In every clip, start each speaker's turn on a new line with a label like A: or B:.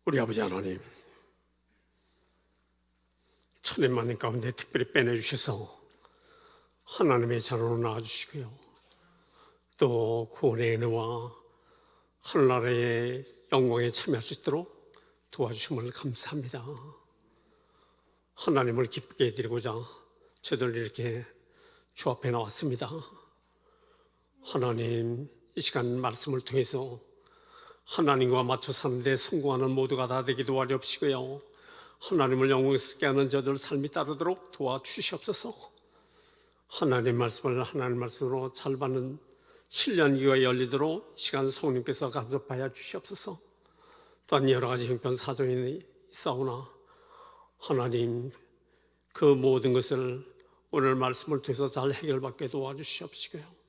A: 우리 아버지 하나님, 천년만년 가운데 특별히 빼내주셔서 하나님의 자녀로 낳아주시고요, 또 구원의 은혜와 하늘나라의 영광에 참여할 수 있도록 도와주심을 감사합니다. 하나님을 기쁘게 해드리고자 저들 이렇게 주 앞에 나왔습니다. 하나님, 이 시간 말씀을 통해서 하나님과 맞춰 사는데 성공하는 모두가 다 되기 도와주시고요, 하나님을 영광스럽게 하는 저들 삶이 따르도록 도와주시옵소서. 하나님 말씀으로 잘 받는 신년기가 열리도록 시간 성령께서 간섭하여 주시옵소서. 또한 여러 가지 형편 사정이 있사오나 하나님, 그 모든 것을 오늘 말씀을 통해서 잘 해결받게 도와주시옵시고요,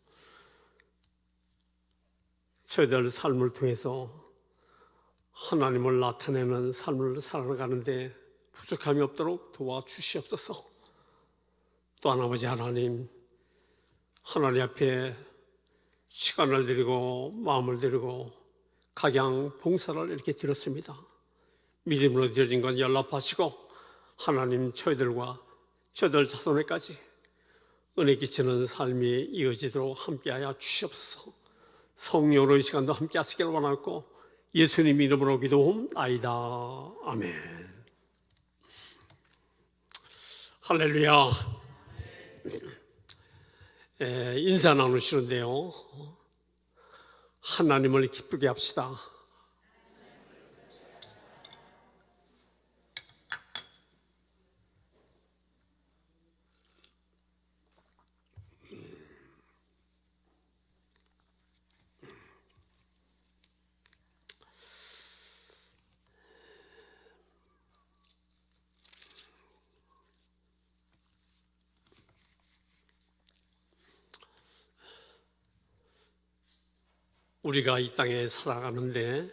A: 저희들 삶을 통해서 하나님을 나타내는 삶을 살아가는데 부족함이 없도록 도와주시옵소서. 또한 아버지 하나님, 하나님 앞에 시간을 드리고 마음을 드리고 각양 봉사를 이렇게 드렸습니다. 믿음으로 드려진 건 연락하시고 하나님, 저희들과 저희들 자손에까지 은혜 끼치는 삶이 이어지도록 함께하여 주시옵소서. 성령으로 이 시간도 함께 하시길 원하고 예수님 이름으로 기도하옵나이다. 아멘. 할렐루야. 인사 나누시는데요, 하나님을 기쁘게 합시다. 우리가 이 땅에 살아가는데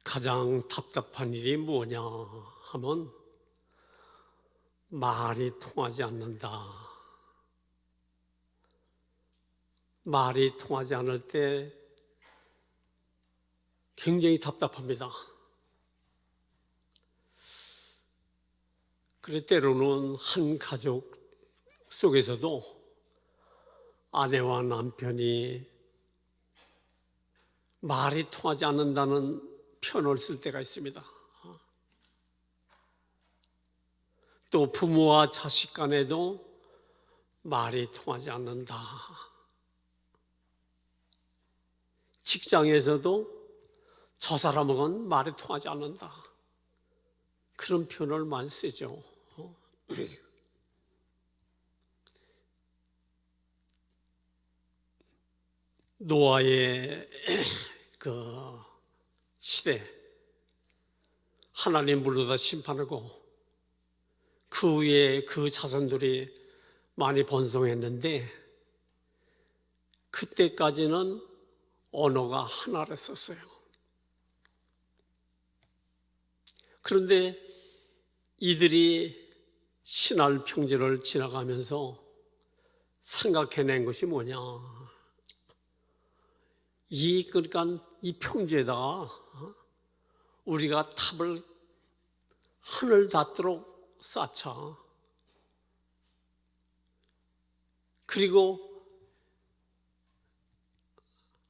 A: 가장 답답한 일이 뭐냐 하면 말이 통하지 않는다. 말이 통하지 않을 때 굉장히 답답합니다. 그래서 때로는 한 가족 속에서도 아내와 남편이 말이 통하지 않는다는 표현을 쓸 때가 있습니다. 또 부모와 자식 간에도 말이 통하지 않는다. 직장에서도 저 사람은 말이 통하지 않는다, 그런 표현을 많이 쓰죠. 노아의 그 시대, 하나님 물로다 심판하고 그 후에 그 자손들이 많이 번성했는데 그때까지는 언어가 하나였었어요. 그런데 이들이 신할 평지를 지나가면서 생각해낸 것이 뭐냐, 그러니까 이 평지에다가 우리가 탑을 하늘 닿도록 쌓자. 그리고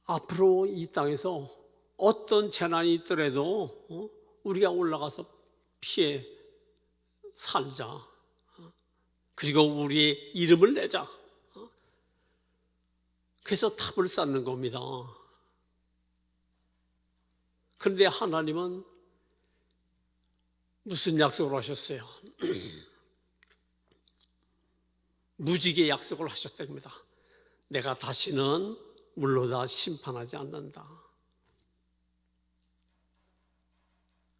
A: 앞으로 이 땅에서 어떤 재난이 있더라도 우리가 올라가서 피해 살자. 그리고 우리의 이름을 내자. 그래서 탑을 쌓는 겁니다. 그런데 하나님은 무슨 약속을 하셨어요? 무지개 약속을 하셨답니다. 내가 다시는 물로다 심판하지 않는다.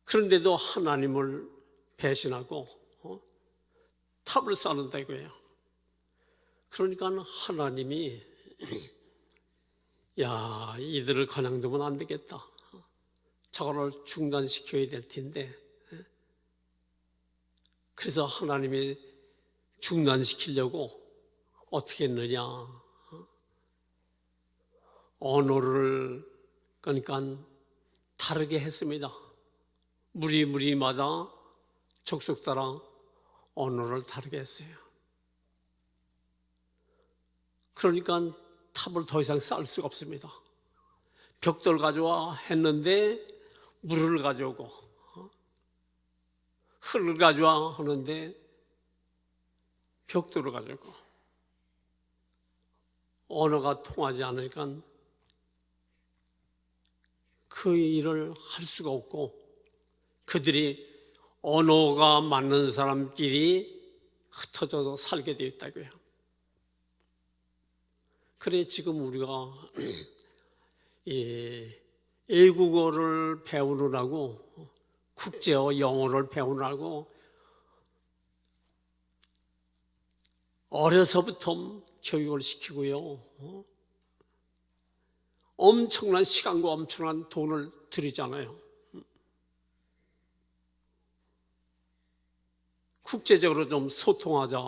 A: 그런데도 하나님을 배신하고 탑을 쌓는다 이거예요. 그러니까 하나님이 이들을 그냥 두면 안 되겠다, 저거를 중단시켜야 될 텐데, 그래서 하나님이 중단시키려고 어떻게 했느냐, 언어를 그러니까 다르게 했습니다. 무리마다 족속 따라 언어를 다르게 했어요. 그러니까 탑을 더 이상 쌓을 수가 없습니다. 벽돌 가져와 했는데 물을 가져오고, 흙을 가져와 하는데 벽돌을 가져오고, 언어가 통하지 않으니까 그 일을 할 수가 없고, 그들이 언어가 맞는 사람끼리 흩어져서 살게 되어 있다고요. 그래 지금 우리가 외국어를 배우느라고, 국제어 영어를 배우느라고 어려서부터 교육을 시키고요, 엄청난 시간과 엄청난 돈을 들이잖아요. 국제적으로 좀 소통하자.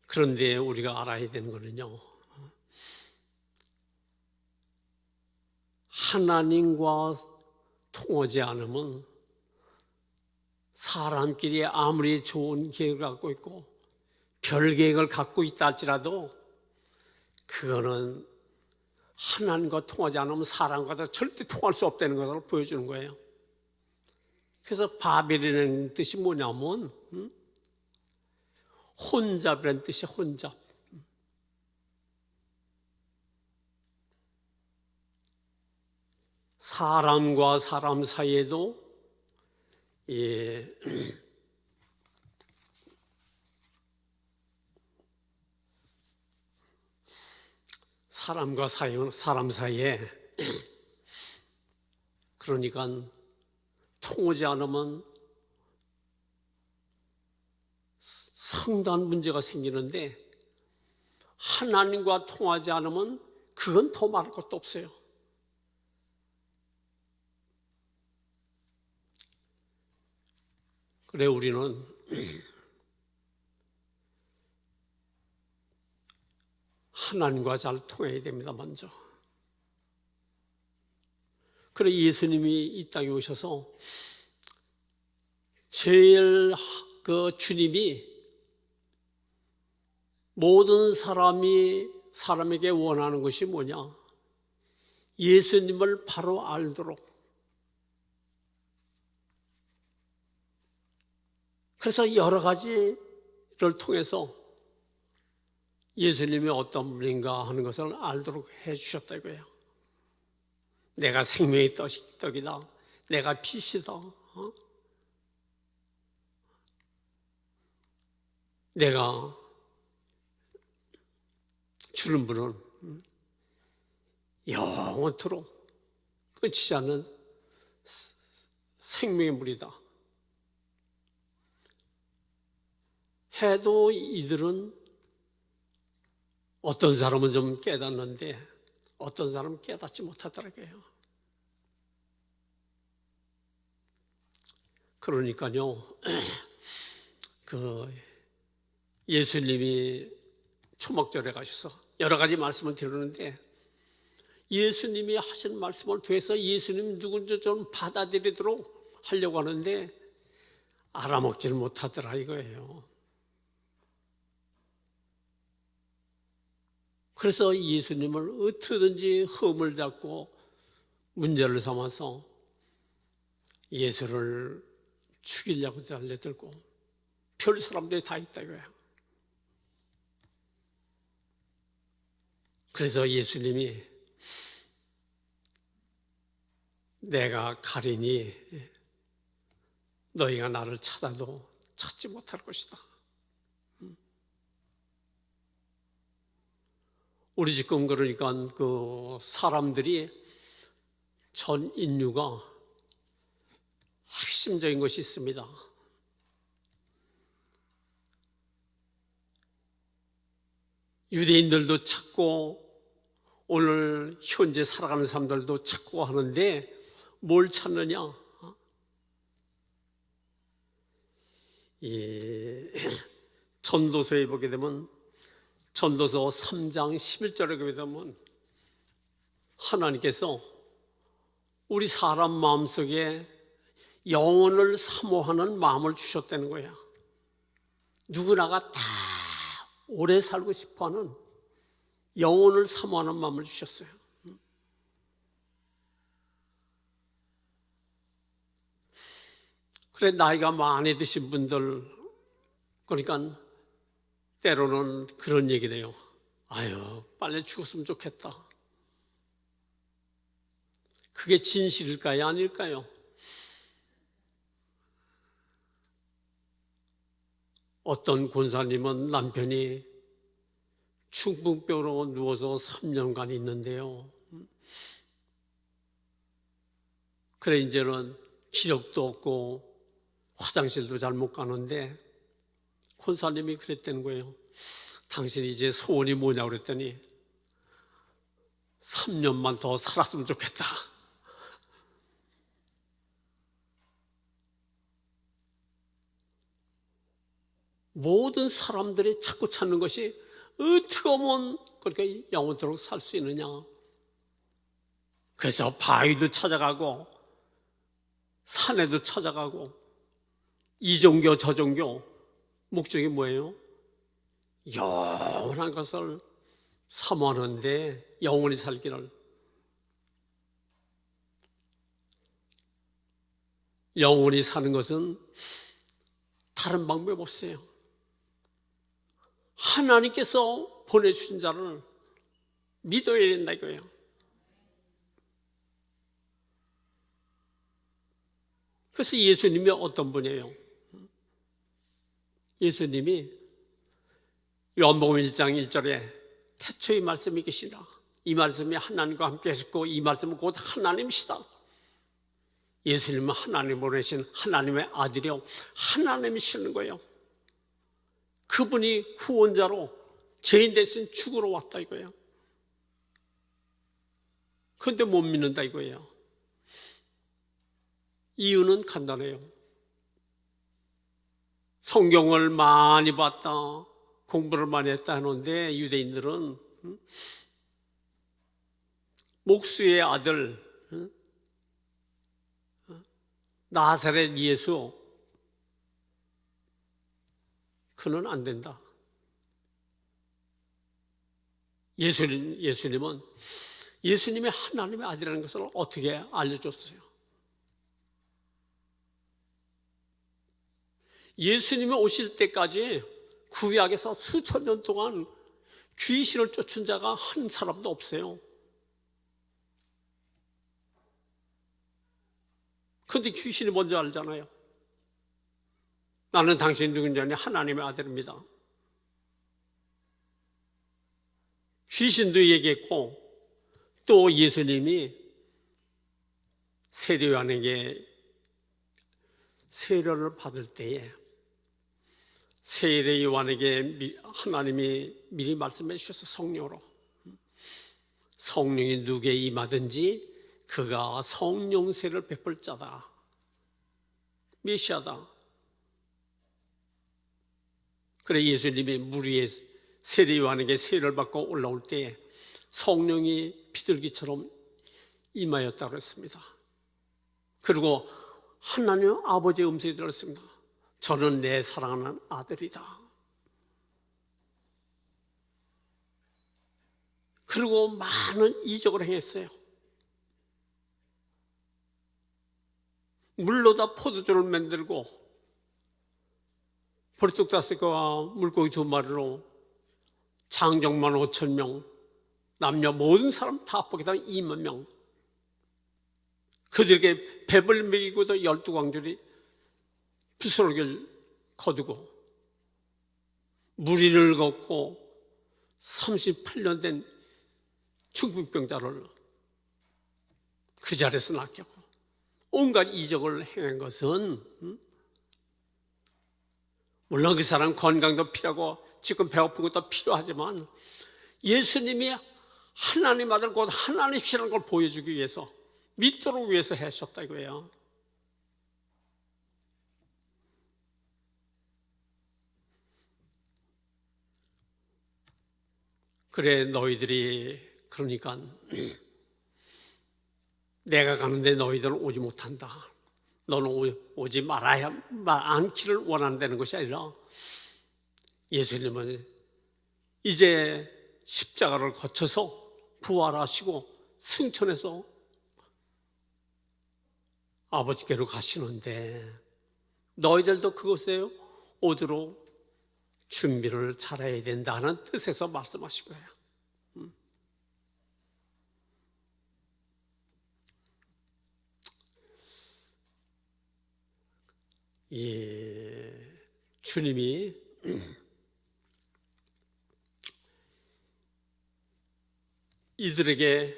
A: 그런데 우리가 알아야 되는 거는요, 하나님과 통하지 않으면 사람끼리 아무리 좋은 계획을 갖고 있고 별 계획을 갖고 있다 할지라도 그거는 하나님과 통하지 않으면 사람과도 절대 통할 수 없다는 것을 보여주는 거예요. 그래서 바벨이라는 뜻이 뭐냐면 혼잡이라는 뜻이 혼잡. 사람과 사람 사이에도 사람과 사람 사이에 그러니까 통하지 않으면 상당한 문제가 생기는데 하나님과 통하지 않으면 그건 더 말할 것도 없어요. 그래 우리는 하나님과 잘 통해야 됩니다. 먼저. 그래 예수님이 이 땅에 오셔서 제일 그 주님이 모든 사람에게 원하는 것이 뭐냐? 예수님을 바로 알도록. 그래서 여러 가지를 통해서 예수님이 어떤 분인가 하는 것을 알도록 해주셨다고요. 내가 생명의 떡이다. 내가 빛이다. 내가 주는 분은 영원토록 끊이지 않는 생명의 물이다. 해도 이들은 어떤 사람은 좀 깨닫는데 어떤 사람은 깨닫지 못하더라고요. 그러니까요, 예수님이 초막절에 가셔서 여러 가지 말씀을 드리는데 예수님이 하신 말씀을 통해서 예수님 누군지 좀 받아들이도록 하려고 하는데 알아먹지를 못하더라 이거예요. 그래서 예수님을 어떻게든지 흠을 잡고 문제를 삼아서 예수를 죽이려고 달려들고 별 사람들이 다 있다 이거예요. 그래서 예수님이 내가 가리니 너희가 나를 찾아도 찾지 못할 것이다. 우리 지금 그러니까 그 사람들이 전 인류가 핵심적인 것이 있습니다. 유대인들도 찾고 오늘 현재 살아가는 사람들도 찾고 하는데 뭘 찾느냐? 전도서에 보게 되면 전도서 3장 11절에 보면 하나님께서 우리 사람 마음속에 영혼을 사모하는 마음을 주셨다는 거야. 누구나가 다 오래 살고 싶어하는 영혼을 사모하는 마음을 주셨어요. 그래, 나이가 많이 드신 분들, 그러니까 때로는 그런 얘기를 해요. 아유, 빨리 죽었으면 좋겠다. 그게 진실일까요? 아닐까요? 어떤 권사님은 남편이 중풍병으로 누워서 3년간 있는데요. 그래, 이제는 기력도 없고 화장실도 잘 못 가는데 권사님이 그랬다는 거예요. 당신 이제 소원이 뭐냐고 그랬더니 3년만 더 살았으면 좋겠다. 모든 사람들이 자꾸 찾는 것이 어떻게 하면 그렇게 영원토록 살 수 있느냐. 그래서 바위도 찾아가고 산에도 찾아가고 이 종교 저 종교 목적이 뭐예요? 영원한 것을 사모하는데 영원히 살기를. 영원히 사는 것은 다른 방법이 없어요. 하나님께서 보내주신 자를 믿어야 된다 이거예요. 그래서 예수님이 어떤 분이에요? 예수님이 요한복음 1장 1절에 태초의 말씀이 계시라. 이 말씀이 하나님과 함께 하셨고 이 말씀은 곧 하나님이시다. 예수님은 하나님 보내신 하나님의 아들이요 하나님이시는 거예요. 그분이 후원자로 죄인 대신 죽으러 왔다 이거예요. 그런데 못 믿는다 이거예요. 이유는 간단해요. 성경을 많이 봤다, 공부를 많이 했다 하는데 유대인들은 목수의 아들 나사렛 예수 그는 안 된다. 예수님은 예수님이 하나님의 아들이라는 것을 어떻게 알려줬어요? 예수님이 오실 때까지 구약에서 수천 년 동안 귀신을 쫓은 자가 한 사람도 없어요. 그런데 귀신이 먼저 알잖아요. 나는 당신 누군지 아니 하나님의 아들입니다. 귀신도 얘기했고 또 예수님이 세례 요한에게 세례를 받을 때에 세례 요한에게 하나님이 미리 말씀해 주셔서 성령으로 성령이 누구에게 임하든지 그가 성령세를 베풀 자다. 메시아다. 그래 예수님이 물 위에 세례 요한에게 세례를 받고 올라올 때 성령이 비둘기처럼 임하였다고 했습니다. 그리고 하나님 아버지의 음성이 들었습니다. 저는 내 사랑하는 아들이다. 그리고 많은 이적을 행했어요. 물로다 포도주를 만들고 보리떡 5개와 물고기 2마리로 장정만 5,000명, 남녀 모든 사람 다 포기당 2만 명. 그들에게 배불리 먹이고도 12광줄이 부스러기를 거두고 무리를 걷고 38년 된 중풍병자를 그 자리에서 낚였고 온갖 이적을 행한 것은 물론 그 사람 건강도 필요하고 지금 배고픈 것도 필요하지만 예수님이 하나님 아들 곧 하나님이시라는 걸 보여주기 위해서 믿도록 위해서 하셨다 이거예요. 그래 너희들이 그러니까 내가 가는데 너희들은 오지 못한다. 너는 오지 말아야 않기를 원한다는 것이 아니라 예수님은 이제 십자가를 거쳐서 부활하시고 승천해서 아버지께로 가시는데 너희들도 그곳에 오도록 준비를 잘해야 된다는 뜻에서 말씀하신 거예요. 주님이 이들에게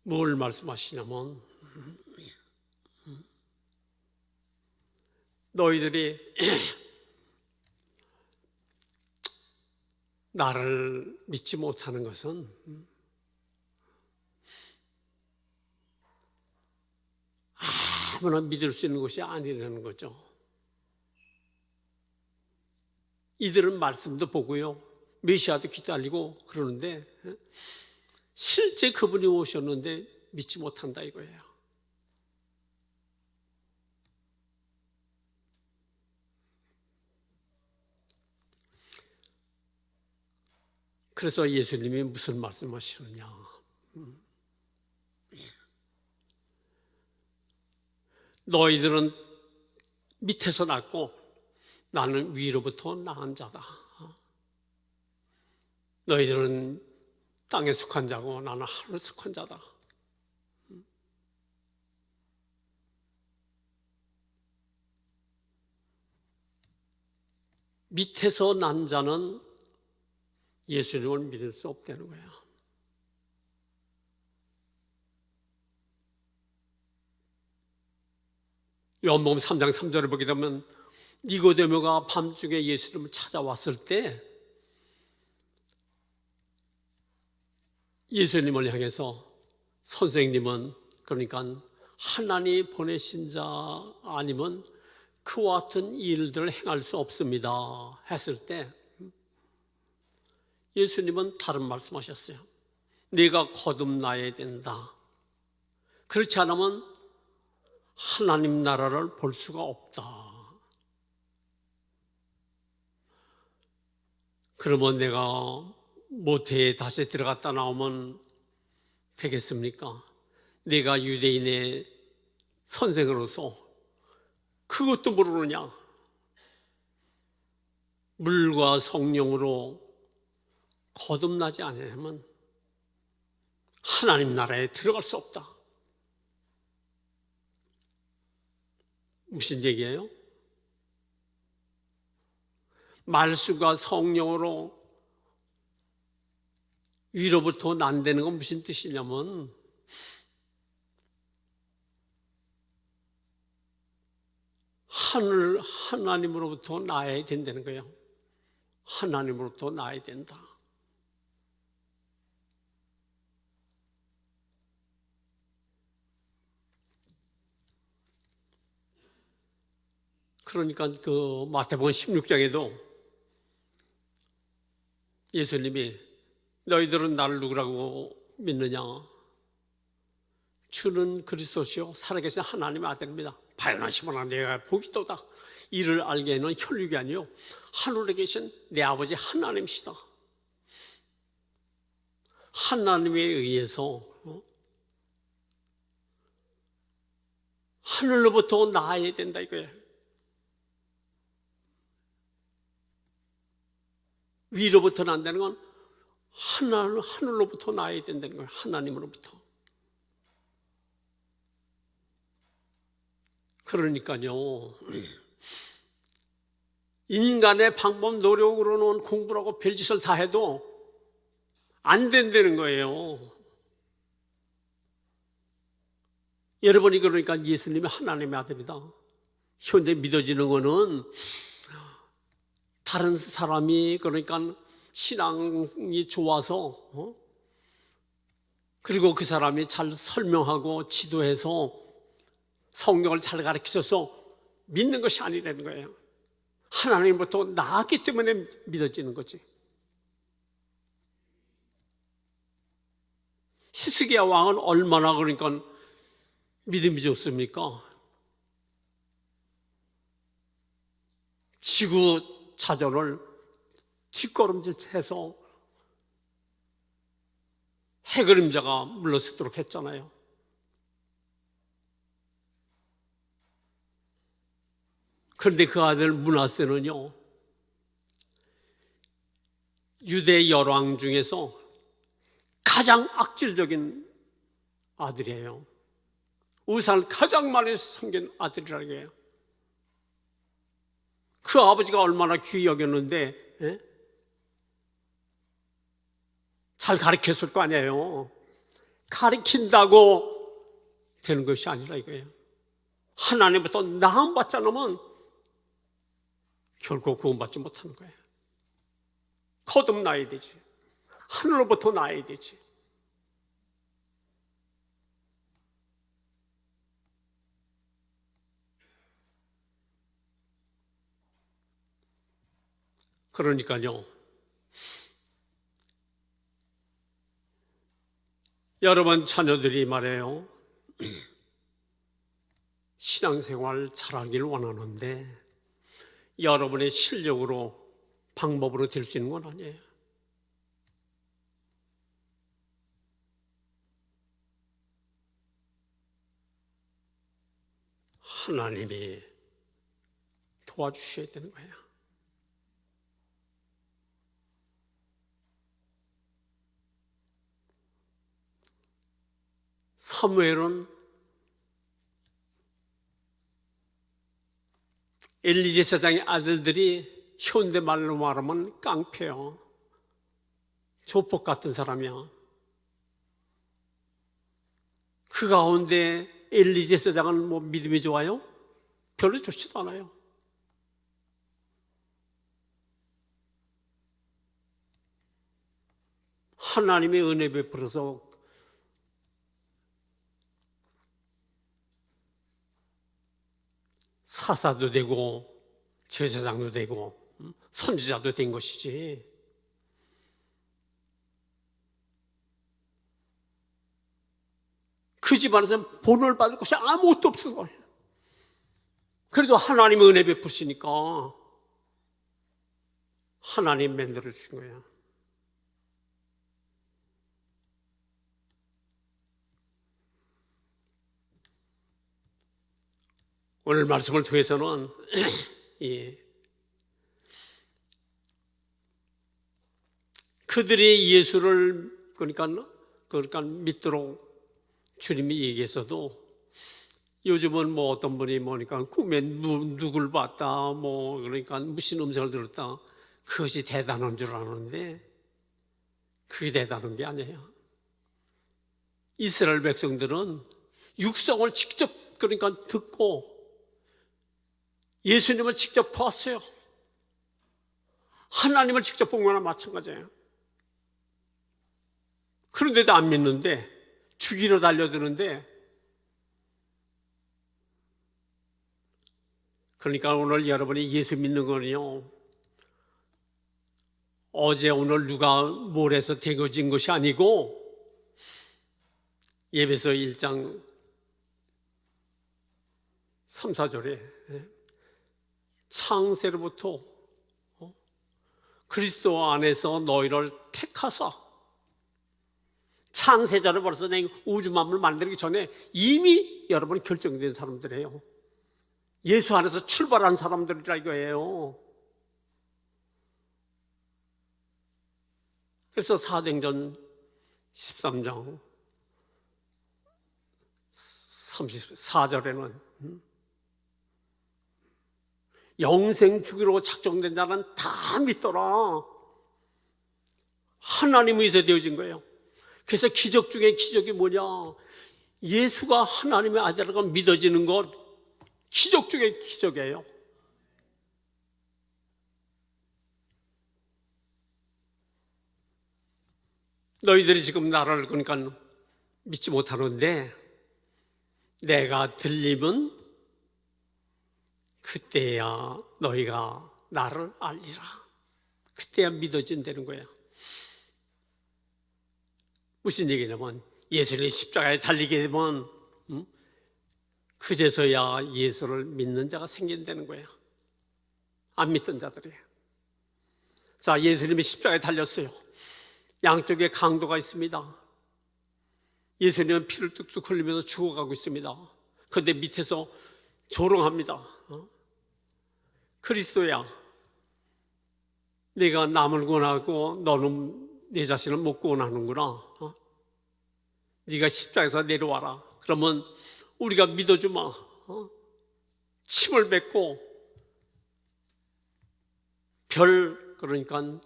A: 뭘 말씀하시냐면 너희들이 나를 믿지 못하는 것은 아무나 믿을 수 있는 것이 아니라는 거죠. 이들은 말씀도 보고요, 메시아도 기다리고 그러는데 실제 그분이 오셨는데 믿지 못한다 이거예요. 그래서 예수님이 무슨 말씀하시느냐? 너희들은 밑에서 났고 나는 위로부터 낳은 자다. 너희들은 땅에 속한 자고 나는 하늘에 속한 자다. 밑에서 난 자는 예수님을 믿을 수 없다는 거야. 요한복음 3장 3절을 보게 되면 니고데모가 밤중에 예수님을 찾아왔을 때 예수님을 향해서 선생님은 그러니까 하나님 보내신 자 아니면 그와 같은 일들을 행할 수 없습니다 했을 때 예수님은 다른 말씀하셨어요. 네가 거듭나야 된다. 그렇지 않으면 하나님 나라를 볼 수가 없다. 그러면 내가 모태에 다시 들어갔다 나오면 되겠습니까? 내가 유대인의 선생으로서 그것도 모르느냐? 물과 성령으로 거듭나지 않으면 하나님 나라에 들어갈 수 없다. 무슨 얘기예요? 말씀과 성령으로 위로부터 난다는 건 무슨 뜻이냐면 하나님으로부터 나야 된다는 거예요. 하나님으로부터 나야 된다. 그러니까 그 마태복음 16장에도 예수님이 너희들은 나를 누구라고 믿느냐? 주는 그리스도시요 살아계신 하나님의 아들입니다. 바요나시모나 내가 복이 또다. 이를 알게는 혈육이 아니요 하늘에 계신 내 아버지 하나님이시다. 하나님에 의해서 하늘로부터 나아야 된다 이거예요. 위로부터 난다는 건 하늘로부터 나아야 된다는 거예요. 하나님으로부터. 그러니까요, 인간의 방법 노력으로는 공부를 하고 별짓을 다 해도 안 된다는 거예요. 여러분이 그러니까 예수님이 하나님의 아들이다. 현재 믿어지는 거는 다른 사람이 그러니까 신앙이 좋아서 그리고 그 사람이 잘 설명하고 지도해서 성경을 잘 가르쳐줘서 믿는 것이 아니라는 거예요. 하나님부터 나았기 때문에 믿어지는 거지. 히스기야 왕은 얼마나 그러니까 믿음이 좋습니까? 지구 자전을 뒷걸음질해서 해그림자가 물러서도록 했잖아요. 그런데 그 아들 므낫세는요, 유대 열왕 중에서 가장 악질적인 아들이에요. 우상을 가장 많이 섬긴 아들이라고 해요. 그 아버지가 얼마나 귀히 여겼는데 잘 가르쳤을 거 아니에요. 가르친다고 되는 것이 아니라 이거예요. 하나님부터 나음받지 않으면 결코 구원받지 못하는 거예요. 거듭나야 되지. 하늘로부터 나야 되지. 그러니까요, 여러분 자녀들이 말해요, 신앙생활 잘하길 원하는데 여러분의 실력으로 방법으로 될 수 있는 건 아니에요. 하나님이 도와주셔야 되는 거예요. 사무엘은 엘리 제사장의 아들들이 현대 말로 말하면 깡패요. 조폭 같은 사람이야. 그 가운데 엘리 제사장은 뭐 믿음이 좋아요? 별로 좋지도 않아요. 하나님의 은혜 베풀어서 사사도 되고 제사장도 되고 선지자도 된 것이지. 그 집안에서 본을 받을 것이 아무것도 없어. 그래도 하나님의 은혜 베푸시니까 하나님 만들어 주신 거예요. 오늘 말씀을 통해서는 그들이 예수를 그러니까 믿도록 주님이 얘기했어도 요즘은 뭐 어떤 분이 뭐니까 꿈에 누굴 봤다 뭐 그러니까 무슨 음성을 들었다, 그것이 대단한 줄 아는데 그게 대단한 게 아니에요. 이스라엘 백성들은 육성을 직접 그러니까 듣고 예수님을 직접 봤어요. 하나님을 직접 본 거나 마찬가지예요. 그런데도 안 믿는데, 죽이러 달려드는데, 그러니까 오늘 여러분이 예수 믿는 거는요, 어제 오늘 누가 뭘 해서 되어진 것이 아니고 예배서 1장 3, 4절에 창세로부터 그리스도 안에서 너희를 택하사, 창세자를 벌써 내 우주 만물을 만들기 전에 이미 여러분 결정된 사람들이에요. 예수 안에서 출발한 사람들이라 이거예요. 그래서 사도행전 13장 34절에는 영생 주기로 작정된 자는 다 믿더라. 하나님의 의지에 되어진 거예요. 그래서 기적 중에 기적이 뭐냐? 예수가 하나님의 아들이라고 믿어지는 것, 기적 중에 기적이에요. 너희들이 지금 나를 그러니까 믿지 못하는데 내가 들리면 그때야 너희가 나를 알리라. 그때야 믿어진다는 거예요. 무슨 얘기냐면 예수님이 십자가에 달리게 되면 그제서야 예수를 믿는 자가 생긴다는 거예요. 안 믿던 자들이. 자, 예수님이 십자가에 달렸어요. 양쪽에 강도가 있습니다. 예수님은 피를 뚝뚝 흘리면서 죽어가고 있습니다. 그런데 밑에서 조롱합니다. 그리스도야, 내가 남을 구원하고 너는 내 자신을 못 구원하는구나. 네가 십자가에서 내려와라. 그러면 우리가 믿어주마. 침을 뱉고 그러니까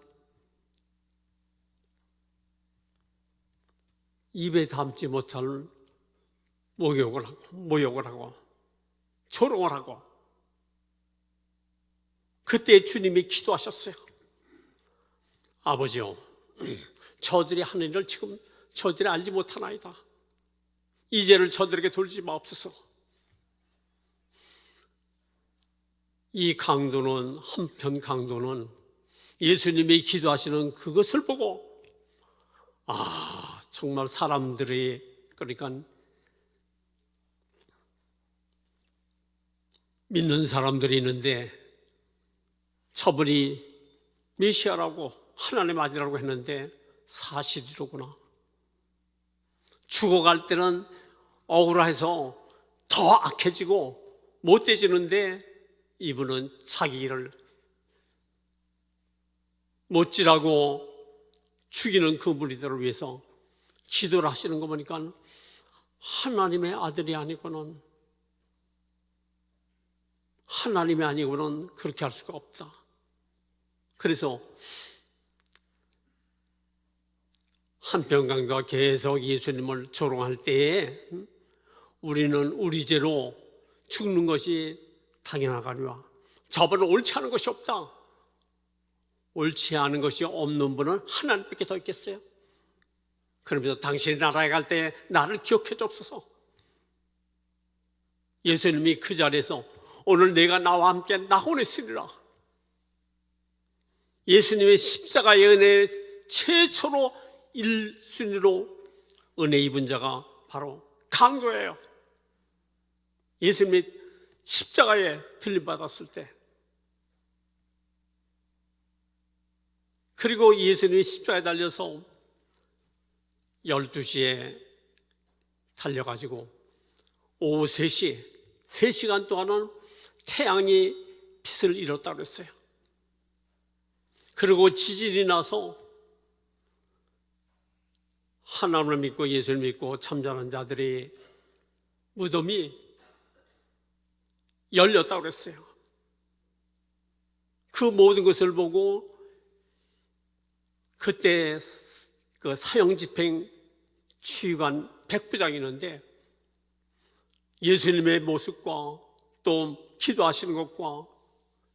A: 입에 담지 못할 모욕을 하고 조롱을 하고, 그때 주님이 기도하셨어요. 아버지요, 저들이 하는 일을 지금 저들이 알지 못하나이다. 이 죄를 저들에게 돌리지 마옵소서. 이 강도는, 한편 강도는 예수님이 기도하시는 그것을 보고 정말 사람들이, 그러니까 믿는 사람들이 있는데 저분이 메시아라고 하나님의 아들이라고 했는데 사실이로구나. 죽어갈 때는 억울해서 더 악해지고 못돼지는데 이분은 자기 일을 못지라고 죽이는 그 무리들을 위해서 기도를 하시는 거 보니까 하나님의 아들이 아니고는, 하나님이 아니고는 그렇게 할 수가 없다. 그래서 한편 강도가 계속 예수님을 조롱할 때에 우리는 우리 죄로 죽는 것이 당연하거니와 저분은 옳지 않은 것이 없다. 옳지 않은 것이 없는 분은 하나님밖에 더 있겠어요? 그러면서 당신의 나라에 갈 때 나를 기억해 주옵소서. 예수님이 그 자리에서 오늘 내가 나와 함께 낙원에 있으리라. 예수님의 십자가의 은혜 최초로 1순위로 은혜 입은 자가 바로 강도예요. 예수님이 십자가에 들림받았을 때, 그리고 예수님이 십자가에 달려서 12시에 달려가지고 오후 3시, 3시간 동안은 태양이 빛을 잃었다고 그랬어요. 그리고 지진이 나서 하나님을 믿고 예수를 믿고 참전한 자들이 무덤이 열렸다고 그랬어요. 그 모든 것을 보고 그때 그 사형집행 취관 백부장이 있는데 예수님의 모습과 또 기도하시는 것과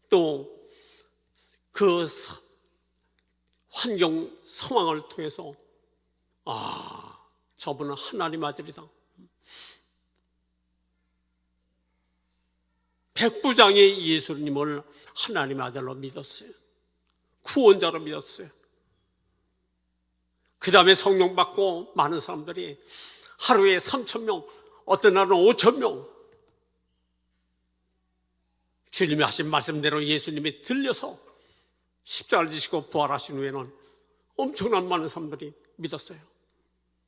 A: 또 그 환경 상황을 통해서 저분은 하나님 아들이다. 백부장이 예수님을 하나님 아들로 믿었어요. 구원자로 믿었어요. 그 다음에 성령 받고 많은 사람들이 하루에 3,000명, 어떤 날은 5,000명, 주님이 하신 말씀대로 예수님이 들려서 십자가를 지시고 부활하신 후에는 엄청난 많은 사람들이 믿었어요.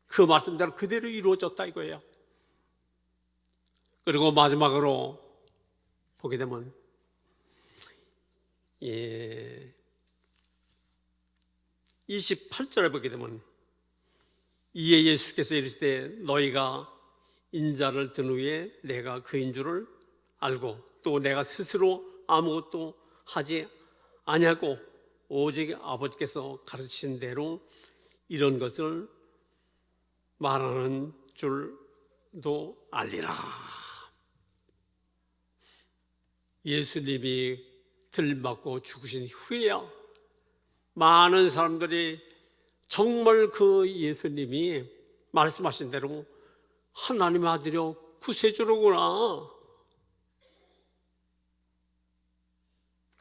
A: 그 말씀대로 그대로 이루어졌다 이거예요. 그리고 마지막으로 보게 되면 28절에 보게 되면 이에 예수께서 이르시되 너희가 인자를 든 후에 내가 그인 줄을 알고 또 내가 스스로 아무것도 하지 아니하고 오직 아버지께서 가르치신 대로 이런 것을 말하는 줄도 알리라. 예수님이 들림받고 죽으신 후에야 많은 사람들이 정말 그 예수님이 말씀하신 대로 하나님의 아들이요 구세주로구나,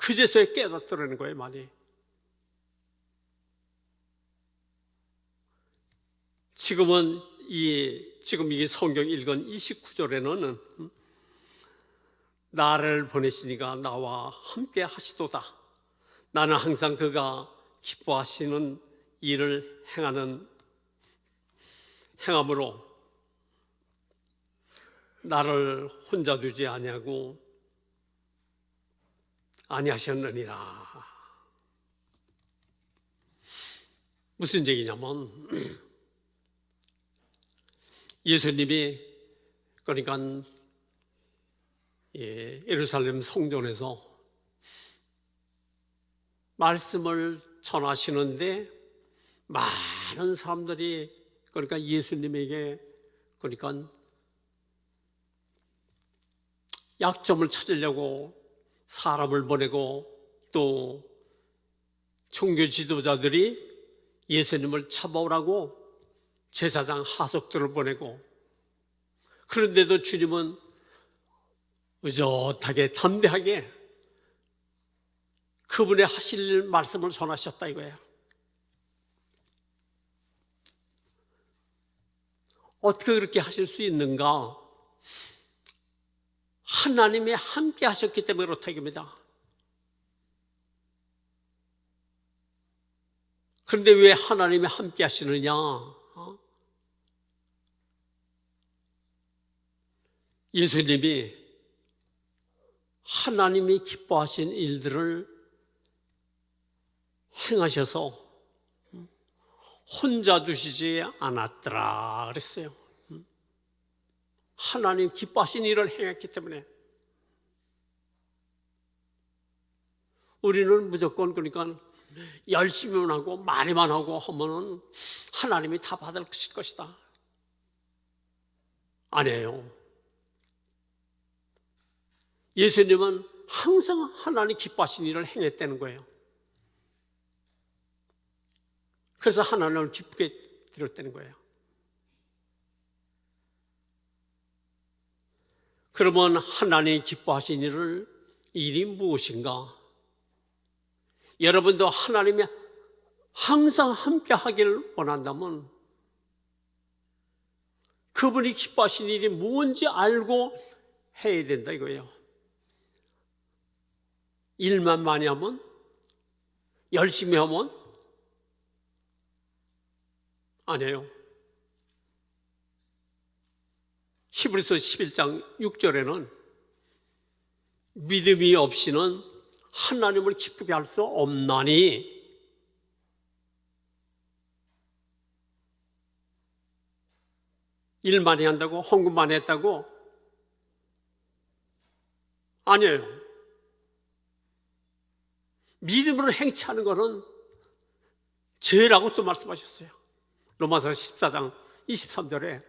A: 그제서야 깨닫더라는 거예요, 많이. 지금 이 성경 읽은 29절에는 나를 보내시니가 나와 함께 하시도다. 나는 항상 그가 기뻐하시는 일을 행함으로 나를 혼자 두지 아니하셨느니라. 무슨 얘기냐면 예수님이 그러니까 예루살렘 성전에서 말씀을 전하시는데 많은 사람들이 그러니까 예수님에게 그러니까 약점을 찾으려고 사람을 보내고 또 종교 지도자들이 예수님을 잡아오라고 제사장 하석들을 보내고, 그런데도 주님은 의젓하게 담대하게 그분의 하실 말씀을 전하셨다 이거예요. 어떻게 그렇게 하실 수 있는가? 하나님이 함께 하셨기 때문에 그렇다 이겁니다. 그런데 왜 하나님이 함께 하시느냐? 예수님이 하나님이 기뻐하신 일들을 행하셔서 혼자 두시지 않았더라 그랬어요. 하나님 기뻐하신 일을 행했기 때문에 우리는 무조건 그러니까 열심히만 하고 말이만 하고 하면은 하나님이 다 받을 것이다. 아니에요. 예수님은 항상 하나님 기뻐하신 일을 행했다는 거예요. 그래서 하나님을 기쁘게 드렸다는 거예요. 그러면 하나님 기뻐하신 일이 무엇인가? 여러분도 하나님이 항상 함께 하기를 원한다면 그분이 기뻐하신 일이 뭔지 알고 해야 된다 이거예요. 일만 많이 하면, 열심히 하면 아니에요. 히브리서 11장 6절에는 믿음이 없이는 하나님을 기쁘게 할 수 없나니, 일 많이 한다고 헌금 많이 했다고? 아니에요. 믿음으로 행치하는 것은 죄라고 또 말씀하셨어요. 로마서 14장 23절에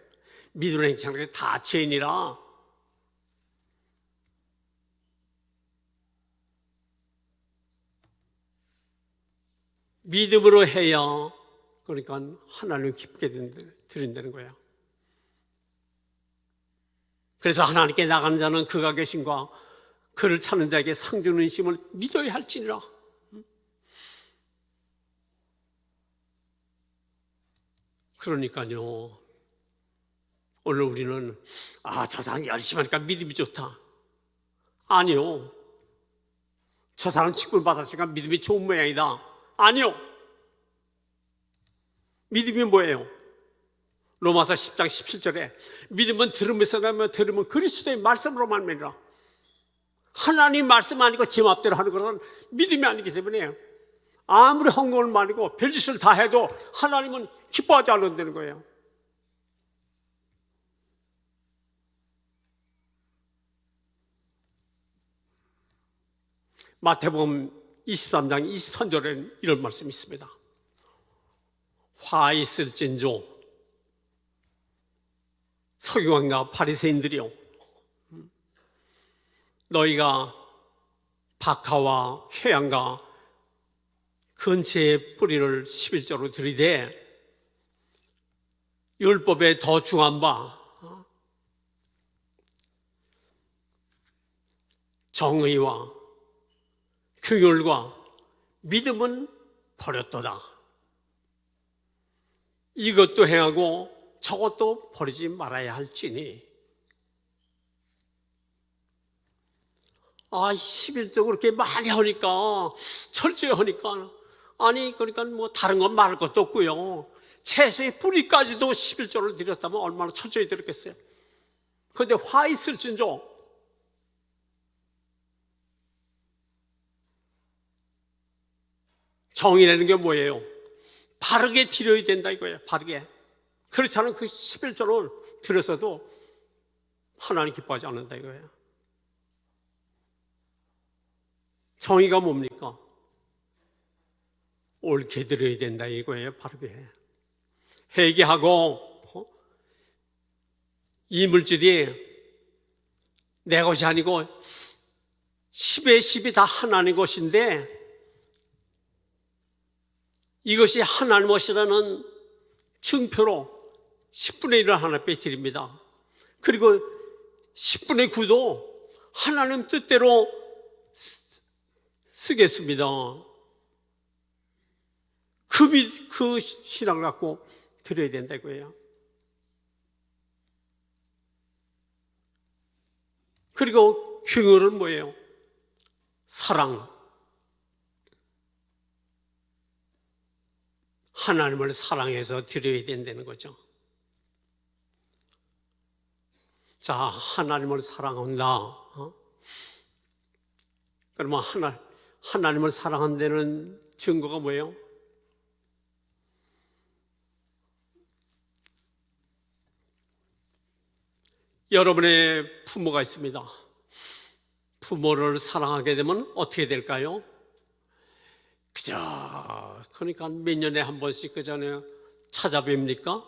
A: 믿음으로 행치하는 것이 다 죄니라. 믿음으로 해야 그러니까 하나님을 기쁘게 드린다는 거예요. 그래서 하나님께 나가는 자는 그가 계신과 그를 찾는 자에게 상 주는 심을 믿어야 할지니라. 그러니까요, 오늘 우리는 저 사람 열심히 하니까 믿음이 좋다. 아니요. 저 사람 직분 받았으니까 믿음이 좋은 모양이다. 아니요. 믿음이 뭐예요? 로마서 10장 17절에 믿음은 들음에서 나며 들음은 그리스도의 말씀으로 말미암으라. 하나님 말씀 아니고 제 맘대로 하는 것은 믿음이 아니기 때문에 아무리 헌금을 많이 하고 별짓을 다 해도 하나님은 기뻐하지 않는다는 거예요. 마태복음 23장 23절에 이런 말씀이 있습니다. 화 있을진저 서기관과 바리새인들이요, 너희가 박하와 회양과 근처의 뿌리를 11조로 들이되 율법에 더 중한 바 정의와 긍휼과 믿음은 버렸도다. 이것도 행하고 저것도 버리지 말아야 할지니. 11조 그렇게 많이 하니까, 철저히 하니까, 그러니까 뭐 다른 건 말할 것도 없고요. 채소의 뿌리까지도 11조를 드렸다면 얼마나 철저히 드렸겠어요. 그런데 화 있을진저 정의라는 게 뭐예요? 바르게 드려야 된다 이거예요. 바르게. 그렇지 않으면 그 11조를 드렸어도 하나님 기뻐하지 않는다 이거예요. 정의가 뭡니까? 옳게 드려야 된다 이거예요. 바르게. 회개하고 이 물질이 내 것이 아니고 10의 10이 다 하나님 것인데 이것이 하나님 것이라는 증표로 10분의 1을 하나님께 드립니다. 그리고 10분의 9도 하나님 뜻대로 쓰겠습니다. 그 신앙을 갖고 드려야 된다 이거예요. 그리고 긍휼은 뭐예요? 사랑. 하나님을 사랑해서 드려야 된다는 거죠. 자, 하나님을 사랑한다. 그러면 하나님을 사랑한다는 증거가 뭐예요? 여러분의 부모가 있습니다. 부모를 사랑하게 되면 어떻게 될까요? 그러니까 몇 년에 한 번씩 그 전에 찾아뵙니까?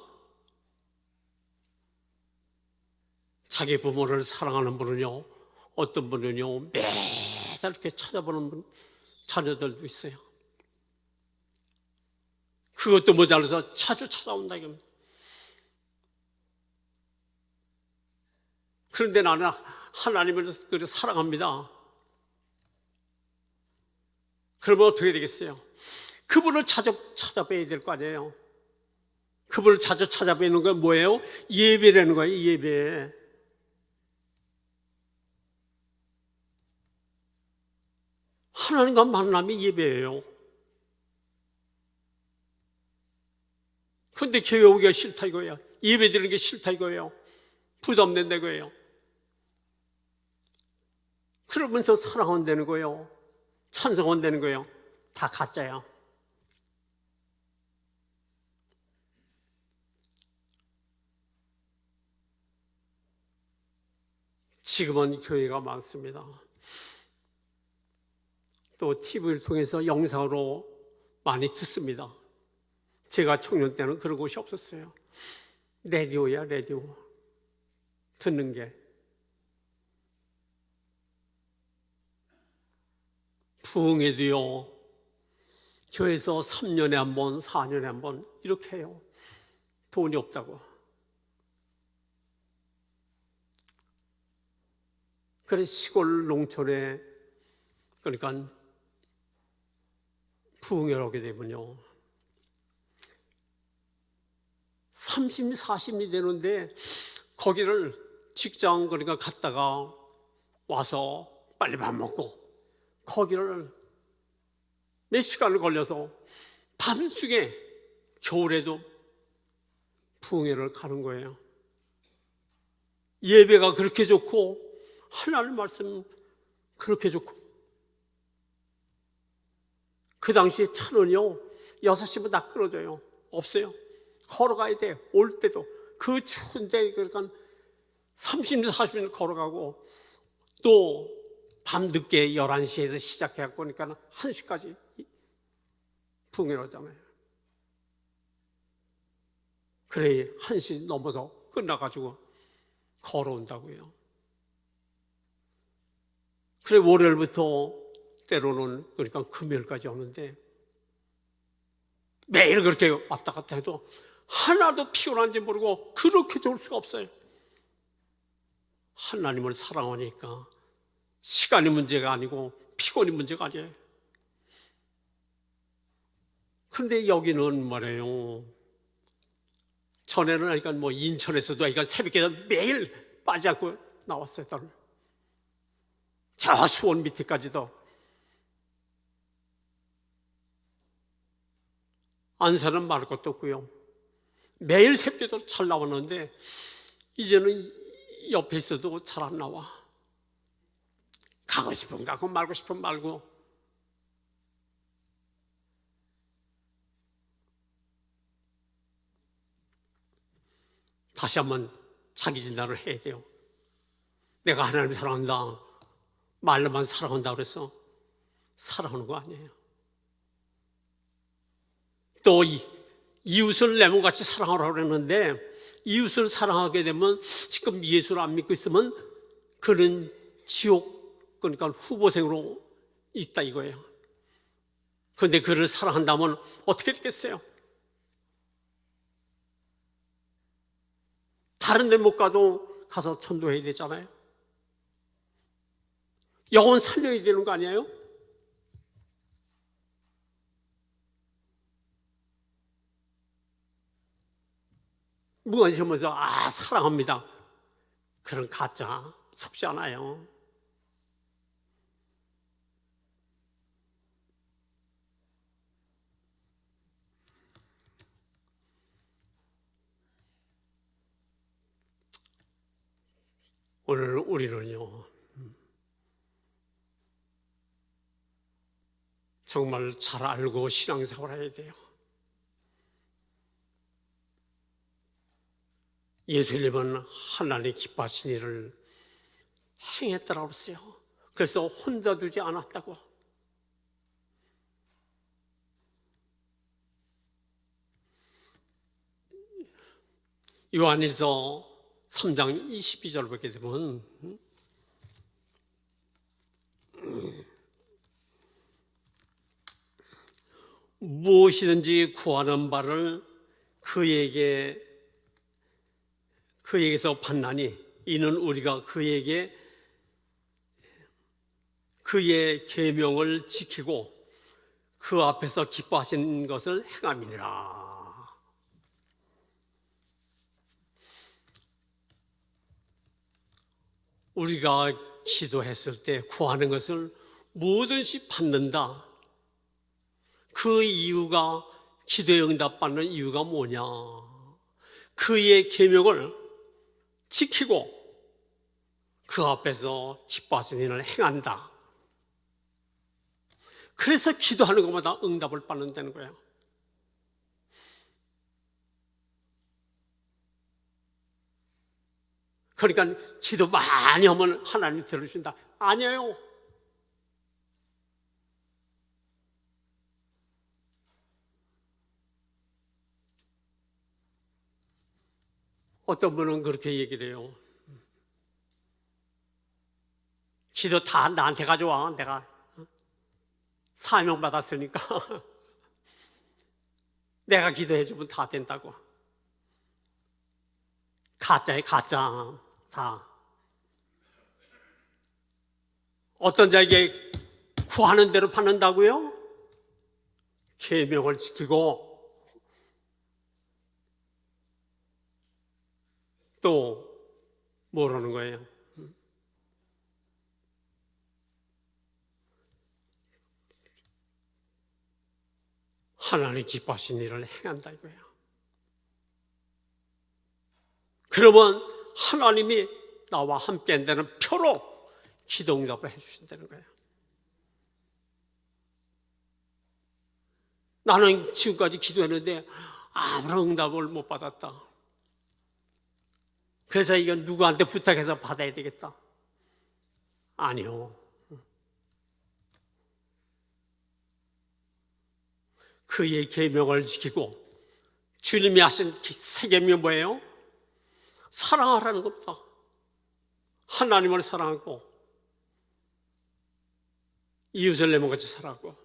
A: 자기 부모를 사랑하는 분은요, 어떤 분은요, 매달 이렇게 찾아보는 자녀들도 있어요. 그것도 모자라서 자주 찾아온다 이겁니다. 그런데 나는 하나님을 사랑합니다. 그러면 어떻게 되겠어요? 그분을 찾아뵈야 될 거 아니에요. 그분을 자주 찾아뵈는 건 뭐예요? 예배라는 거예요. 예배. 하나님과 만남이 예배예요. 그런데 교회 오기가 싫다 이거예요. 예배 드리는 게 싫다 이거예요. 부담된다 이거예요. 그러면서 사랑한다는 거예요. 찬송한다는 거예요. 다 가짜야. 지금은 교회가 많습니다. 또 TV를 통해서 영상으로 많이 듣습니다. 제가 청년 때는 그런 곳이 없었어요. 라디오야, 라디오. 듣는 게. 부흥회도요, 교회에서 3년에 한 번, 4년에 한 번 이렇게 해요. 돈이 없다고. 그래서 시골 농촌에, 그러니까 부흥회를 하게 되면요, 30, 40이 되는데 거기를 직장 그러니까 갔다가 와서 빨리 밥 먹고 거기를 몇 시간을 걸려서 밤중에 겨울에도 부흥회를 가는 거예요. 예배가 그렇게 좋고 하나님 말씀 그렇게 좋고 그 당시 차는요 6시면 다 끊어져요. 없어요. 걸어가야 돼. 올 때도 그 추운데 그러니까 30분 40분 걸어가고 또 밤늦게 11시에서 시작해갖고 그러니까 1시까지 부흥회를 하잖아요. 그래 1시 넘어서 끝나가지고 걸어온다고요. 그래 월요일부터 때로는 그러니까 금요일까지 오는데 매일 그렇게 왔다 갔다 해도 하나도 피곤한지 모르고 그렇게 좋을 수가 없어요. 하나님을 사랑하니까 시간이 문제가 아니고 피곤이 문제가 아니에요. 그런데 여기는 말이에요. 전에는 그러니까 뭐 인천에서도 그러니까 새벽에 매일 빠지지 않고 나왔어요. 저 수원 밑에까지도. 안산은 말할 것도 없고요. 매일 새벽에도 잘 나왔는데 이제는 옆에 있어도 잘 안 나와. 가고 싶으면 가고 말고 싶으면 말고. 다시 한번 자기 진단을 해야 돼요. 내가 하나님 사랑한다, 말로만 사랑한다 그래서 사랑하는 거 아니에요. 또 이웃을 내 몸같이 사랑하라고 그랬는데 이웃을 사랑하게 되면 지금 예수를 안 믿고 있으면 그는 지옥, 그러니까 후보생으로 있다 이거예요. 그런데 그를 사랑한다면 어떻게 되겠어요? 다른 데 못 가도 가서 전도해야 되잖아요. 영혼 살려야 되는 거 아니에요? 무관심하면서 사랑합니다, 그런 가짜 속지 않아요. 오늘 우리는요, 정말 잘 알고 신앙생활 해야 돼요. 예수님은 하나님 기뻐하신 일을 행했다라고 했어요. 그래서 혼자 두지 않았다고. 요한일서 3장 22절 보게 되면 무엇이든지 구하는 바를 그에게서 받나니 이는 우리가 그의 계명을 지키고 그 앞에서 기뻐하신 것을 행함이니라. 우리가 기도했을 때 구하는 것을 뭐든지 받는다. 그 이유가, 기도에 응답받는 이유가 뭐냐? 그의 계명을 지키고 그 앞에서 기뻐하시는 일을 행한다. 그래서 기도하는 것마다 응답을 받는다는 거예요. 그러니까 기도 많이 하면 하나님 들으신다. 아니에요. 어떤 분은 그렇게 얘기를 해요. 기도 다 나한테 가져와. 내가 사명 받았으니까 내가 기도해주면 다 된다고. 가짜에 가짜. 다. 어떤 자에게 구하는 대로 받는다고요? 계명을 지키고 또 뭐라는 거예요? 하나님 기뻐하신 일을 행한다 이거예요. 그러면 하나님이 나와 함께 한다는 표로 기도 응답을 해주신다는 거예요. 나는 지금까지 기도했는데 아무런 응답을 못 받았다. 그래서 이건 누구한테 부탁해서 받아야 되겠다. 아니요. 그의 계명을 지키고, 주님이 하신 세 계명이 뭐예요? 사랑하라는 겁니다. 하나님을 사랑하고 이웃을 내 몸같이 사랑하고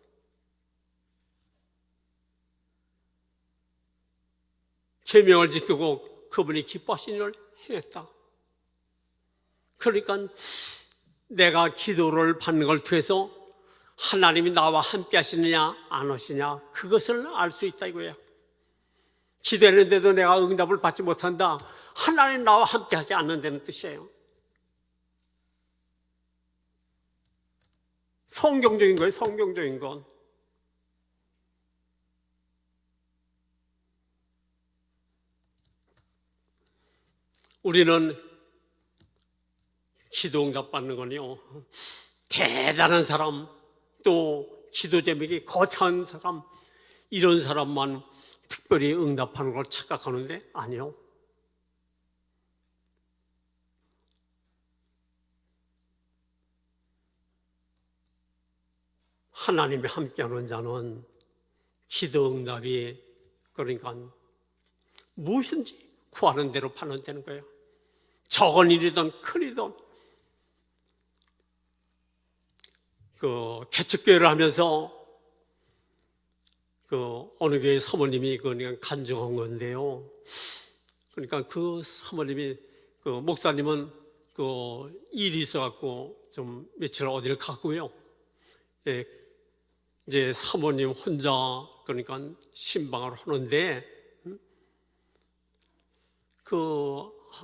A: 계명을 지키고 그분이 기뻐하신 일을 행했다. 그러니까 내가 기도를 받는 걸 통해서 하나님이 나와 함께 하시느냐 안 하시냐 그것을 알 수 있다 이거예요. 기도했는데도 내가 응답을 받지 못한다. 하나님 나와 함께 하지 않는다는 뜻이에요. 성경적인 거예요. 성경적인 건. 우리는 기도 응답 받는 건요, 대단한 사람, 또 기도 제목이 거창한 사람, 이런 사람만 특별히 응답하는 걸 착각하는데 아니요. 하나님이 함께하는 자는 기도 응답이, 그러니까 무엇인지 구하는 대로 받는다는 거예요. 적은 일이든 큰 일이든. 개척교회를 하면서 어느 교회 사모님이 그냥 간증한 건데요. 그러니까 그 사모님이, 목사님은 일이 있어갖고 좀 며칠 어디를 갔고요. 예, 이제 사모님 혼자 그러니까 신방을 하는데,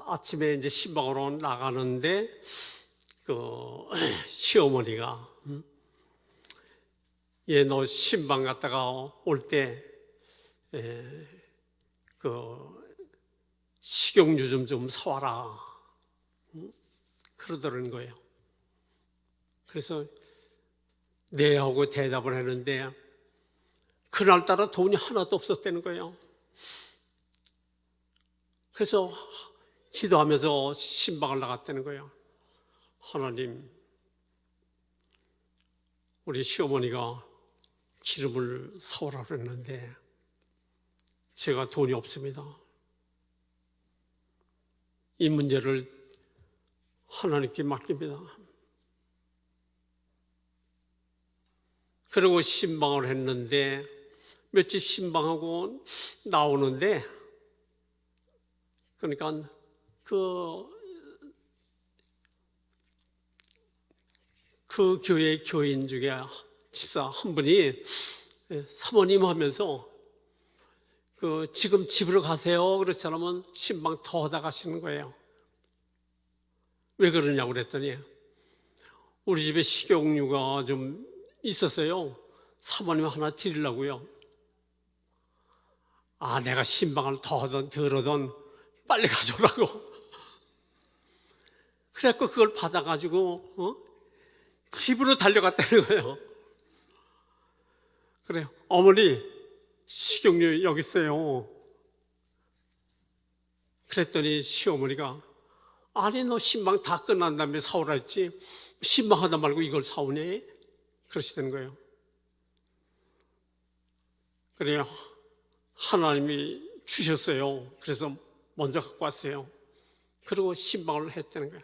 A: 아침에 이제 신방으로 나가는데 시어머니가 얘 너 신방 갔다가 올 때 식용유 좀 사와라 그러더라는 거예요. 그래서 네 하고 대답을 했는데 그날따라 돈이 하나도 없었다는 거예요. 그래서 기도하면서 신방을 나갔다는 거예요. 하나님, 우리 시어머니가 기름을 사오라 그랬는데 제가 돈이 없습니다. 이 문제를 하나님께 맡깁니다. 그리고 신방을 했는데 며칠 신방하고 나오는데, 그러니까 그 교회 교인 중에 집사 한 분이 사모님 하면서 지금 집으로 가세요. 그랬잖아요. 신방 더 하다 가시는 거예요. 왜 그러냐고 그랬더니 우리 집에 식용유가 좀 있었어요. 사모님 하나 드리려고요. 아, 내가 신방을 더 하든 덜 하든 빨리 가져오라고. 그래갖고 그걸 받아가지고 집으로 달려갔다는 거예요. 그래요. 어머니, 식용유 여기 있어요. 그랬더니 시어머니가 아니 너 신방 다 끝난 다음에 사오라 했지 신방 하다 말고 이걸 사오네? 그러시던 거예요. 그래요. 하나님이 주셨어요. 그래서 먼저 갖고 왔어요. 그리고 신방을 했다는 거예요.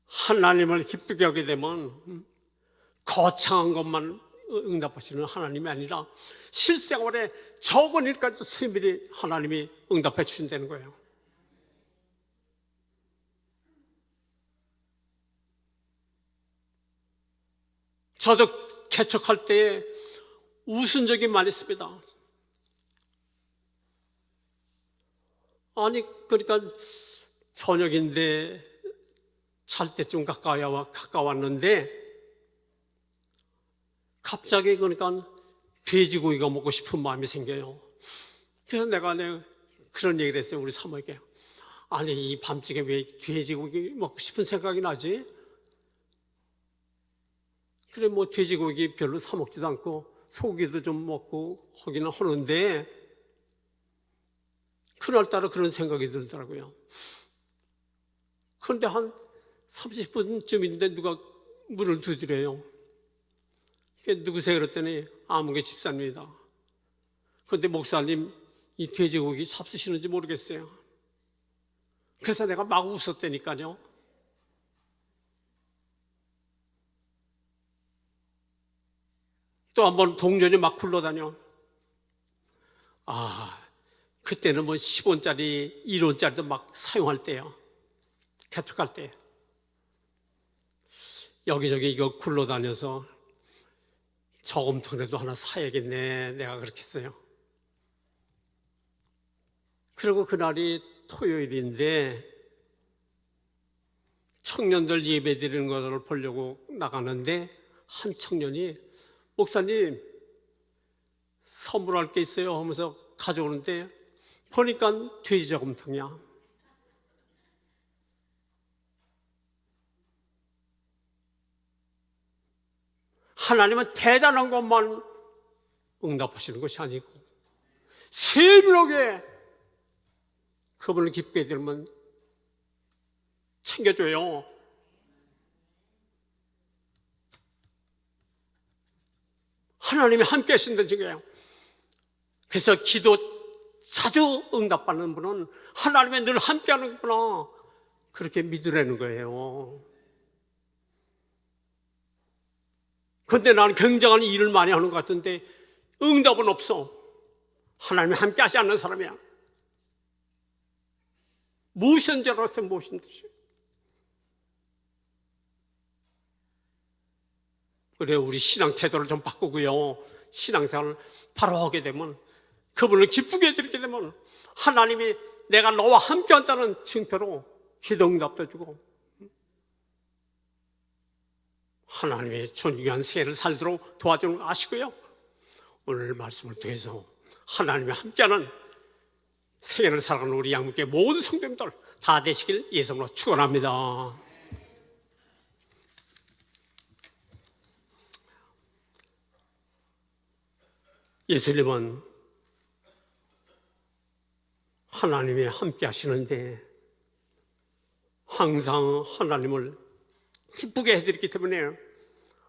A: 하나님을 기쁘게 하게 되면 거창한 것만 응답하시는 하나님이 아니라 실생활에 적은 일까지도 세밀히 하나님이 응답해 주신다는 거예요. 저도 개척할 때에 웃은 적이 많이 있습니다. 아니 그러니까 저녁인데 잘 때쯤 가까웠는데 갑자기 그러니까 돼지고기가 먹고 싶은 마음이 생겨요. 그래서 내가 그런 얘기를 했어요. 우리 사모에게. 아니 이 밤중에 왜 돼지고기 먹고 싶은 생각이 나지? 그래 뭐 돼지고기 별로 사 먹지도 않고 소고기도 좀 먹고 하기는 하는데 그날따라 그런 생각이 들더라고요. 그런데 한 30분쯤인데 누가 문을 두드려요. 누구세요? 그랬더니 아무개 집사입니다. 그런데 목사님 이 돼지고기 잡수시는지 모르겠어요. 그래서 내가 막 웃었다니까요. 또 한 번 동전이 막 굴러다녀. 그때는 뭐 10원짜리 1원짜리도 막 사용할 때요. 개척할 때. 여기저기 이거 굴러다녀서 저금통이라도 하나 사야겠네, 내가 그렇게 했어요. 그리고 그날이 토요일인데 청년들 예배 드리는 것을 보려고 나가는데 한 청년이 목사님 선물할 게 있어요 하면서 가져오는데 보니까 돼지 저금통이야. 하나님은 대단한 것만 응답하시는 것이 아니고 세밀하게 그분을 기쁘게 들으면 챙겨줘요. 하나님이 함께 하신다는 증거예요. 그래서 기도 자주 응답받는 분은 하나님이 늘 함께 하는구나, 그렇게 믿으라는 거예요. 그런데 나는 굉장한 일을 많이 하는 것 같은데 응답은 없어. 하나님이 함께 하지 않는 사람이야. 무엇인 줄 알았어요, 무엇인 듯이. 그래, 우리 신앙 태도를 좀 바꾸고요, 신앙생활을 바로 하게 되면, 그분을 기쁘게 해드리게 되면 하나님이 내가 너와 함께 한다는 증표로 기도 응답도 주고 하나님의 존귀한 세계를 살도록 도와주는 거 아시고요, 오늘 말씀을 통해서 하나님이 함께하는 세계를 살아가는 우리 양육계 모든 성도님들 다 되시길 예수님으로 축원합니다. 예수님은 하나님이 함께 하시는데 항상 하나님을 기쁘게 해드리기 때문에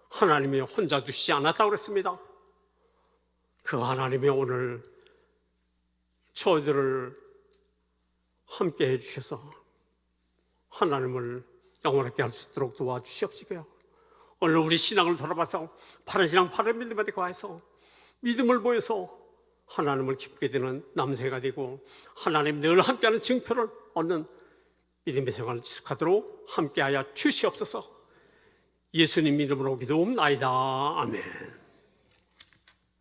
A: 하나님이 혼자 두시지 않았다고 그랬습니다. 그 하나님이 오늘 저희들을 함께 해주셔서 하나님을 영원하게 할 수 있도록 도와주시옵시고요, 오늘 우리 신앙을 돌아봐서 바른 신앙 바른 믿음에 대해서 믿음을 보여서 하나님을 기쁘게 되는 남새가 되고 하나님 늘 함께하는 증표를 얻는 믿음의 생활을 지속하도록 함께하여 주시옵소서. 예수님 이름으로 기도옵나이다. 아멘.